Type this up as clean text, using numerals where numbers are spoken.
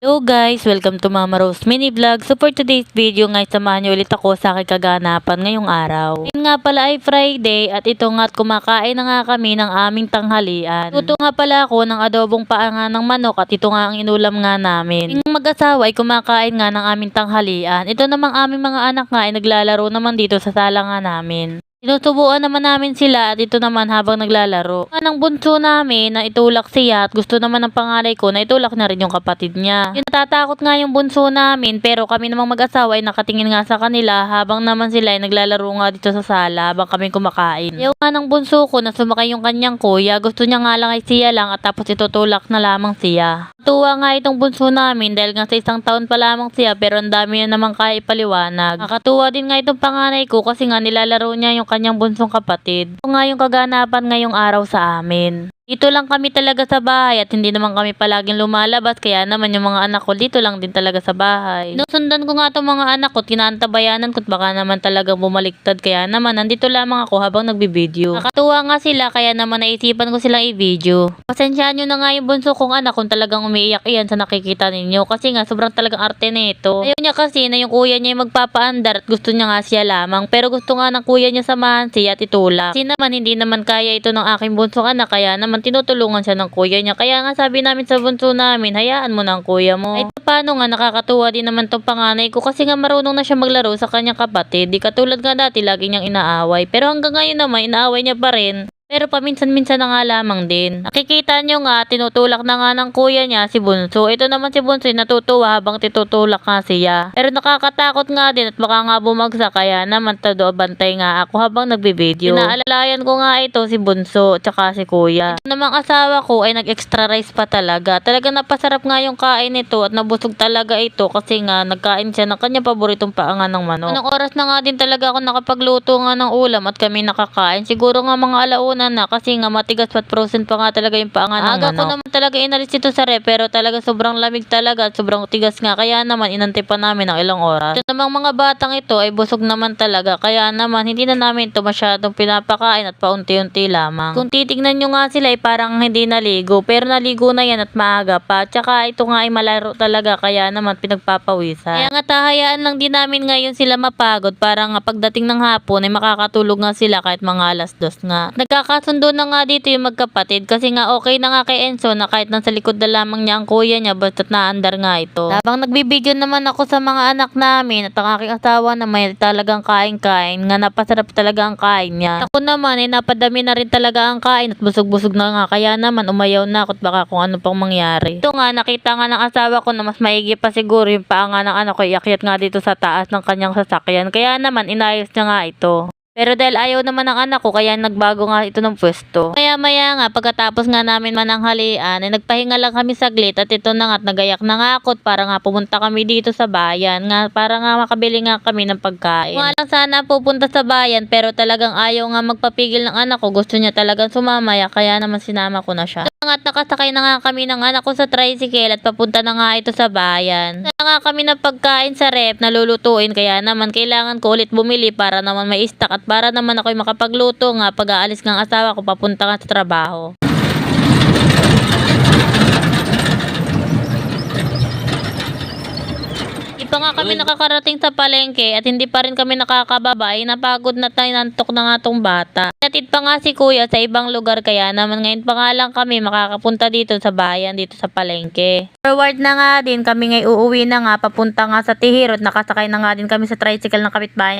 Hello guys! Welcome to Mama Rose Mini Vlog. So for today's video nga, samahan niyo ulit ako sa aking kaganapan ngayong araw. Ngayon nga pala ay Friday at ito nga't kumakain na nga kami ng aming tanghalian. Luto nga pala ako ng adobong paa ng manok at ito nga ang inulam nga namin. Yung mag-asawa ay kumakain nga ng aming tanghalian. Ito namang aming mga anak nga ay naglalaro naman dito sa sala nga namin. Sinusubuan naman namin sila at ito naman habang naglalaro. Ang bunso namin na itulak siya at gusto naman ng panganay ko na itulak na rin yung kapatid niya. Yung natatakot nga yung bunso namin pero kami namang mag-asawa ay nakatingin nga sa kanila habang naman sila ay naglalaro nga dito sa sala habang kami kumakain. Yung nga ng bunso ko na sumakay yung kanyang kuya, gusto niya nga lang ay siya lang at tapos itutulak na lamang siya. Tuwa nga itong bunso namin dahil nga sa 1 taon pa lamang siya pero ang dami na naman kaya ipaliwanag. Nakakatuwa din nga itong panganay ko kasi nga nilalaro niya yung kanyang bunsong kapatid. Ito nga yung kaganapan ngayong araw sa amin. Dito lang kami talaga sa bahay at hindi naman kami palaging lumalabas kaya naman yung mga anak ko dito lang din talaga sa bahay. Sinusundan ko nga itong mga anak ko, tinaantabayanan ko at baka naman talagang bumaliktad kaya naman nandito lamang ako habang nagbibideo. Nakatuwa nga sila kaya naman naisipan ko silang i-video. Pasensyaan nyo na nga yung bunso kong anak kung talagang umiiyak iyan sa nakikita ninyo kasi nga sobrang talagang arte nito. Ayaw niya kasi na yung kuya niya yung magpapaandar at gusto niya nga siya lamang pero gusto nga ng kuya niya samahan siya at itulak. Kasi naman hindi naman kaya ito ng aking bunsong anak kaya naman tinutulungan siya ng kuya niya. Kaya nga sabi namin sa bunso namin, hayaan mo na ang kuya mo. Ay paano nga nakakatuwa din naman tong panganay ko kasi nga marunong na siya maglaro sa kanyang kapatid. Di katulad nga dati lagi niyang inaaway. Pero hanggang ngayon naman inaaway niya pa rin. Pero paminsan-minsan na nga lamang din. Nakikita nyo nga, tinutulak na nga ng kuya niya si Bunso. Ito naman si Bunso natutuwa habang tinutulak nga siya. Pero nakakatakot nga din at baka nga bumagsak kaya naman bantay nga ako habang nagbibideo. Inaalalayan ko nga ito si Bunso at saka si kuya. Ito namang asawa ko ay nag-extra rice pa talaga. Talaga napasarap nga yung kain nito at nabusog talaga ito kasi nga nagkain siya ng kanyang paboritong paanga ng manok. Anong oras na nga din talaga ako nakapagluto nga ng ulam at kami nakakain. Siguro nga mga alauna na kasi nga matigas at frozen pa nga talaga yung paanga ng manok. Aga ko naman talaga inalis ito sa ref pero talaga sobrang lamig talaga at sobrang tigas nga kaya naman inantay pa namin ng ilang oras. Ito namang mga batang ito ay busog naman talaga kaya naman hindi na namin ito masyadong pinapakain at paunti-unti lamang. Kung titignan nyo nga sila ay parang hindi naligo pero naligo na yan at maaga pa. Tsaka ito nga ay malaro talaga kaya naman pinagpapawisan. Kaya nga tahayaan lang din namin ngayon sila mapagod para nga pagdating ng hapon ay makakatulog nga sila kahit mga 2:00 nga. Kasundo na nga dito yung magkapatid kasi nga okay na nga kay Enzo na kahit nasa likod na lamang niya ang kuya niya basta't naandar nga ito. Habang nagbibideo naman ako sa mga anak namin at ang aking asawa na may talagang kain-kain nga napasarap talaga ang kain niya. Ako naman ay napadami na rin talaga ang kain at busog-busog na nga kaya naman umayaw na ako at baka kung ano pang mangyari. Ito nga nakita nga ng asawa ko na mas maigi pa siguro yung paanga ng anak ko iakyat nga dito sa taas ng kanyang sasakyan kaya naman inayos niya nga ito. Pero dahil ayaw naman ng anak ko kaya nagbago nga ito ng pwesto. Maya nga pagkatapos nga namin mananghalian ay nagpahinga lang kami saglit at ito na nga nagayak na nga ako para nga pumunta kami dito sa bayan nga para nga makabili nga kami ng pagkain. Nga lang sana pupunta sa bayan pero talagang ayaw nga magpapigil ng anak ko, gusto niya talagang sumamaya kaya naman sinama ko na siya. At nakasakay na nga kami ng anak ko sa tricycle at papunta na nga ito sa bayan. Na nga kami ng pagkain sa ref na lulutuin kaya naman kailangan ko ulit bumili para naman may stock at para naman ako'y makapagluto nga pag-aalis ng asawa ko papunta nga sa trabaho. Pa nga kami nakakarating sa palengke at hindi pa rin kami nakakababa ay napagod na tayo nantok na nga tong bata. Natid pa nga si kuya sa ibang lugar kaya naman ngayon pa nga lang kami makakapunta dito sa bayan dito sa palengke. Forward na nga din kami ngay uuwi na nga papunta nga sa Tihirot, nakasakay na nga din kami sa tricycle ng kapitbahay.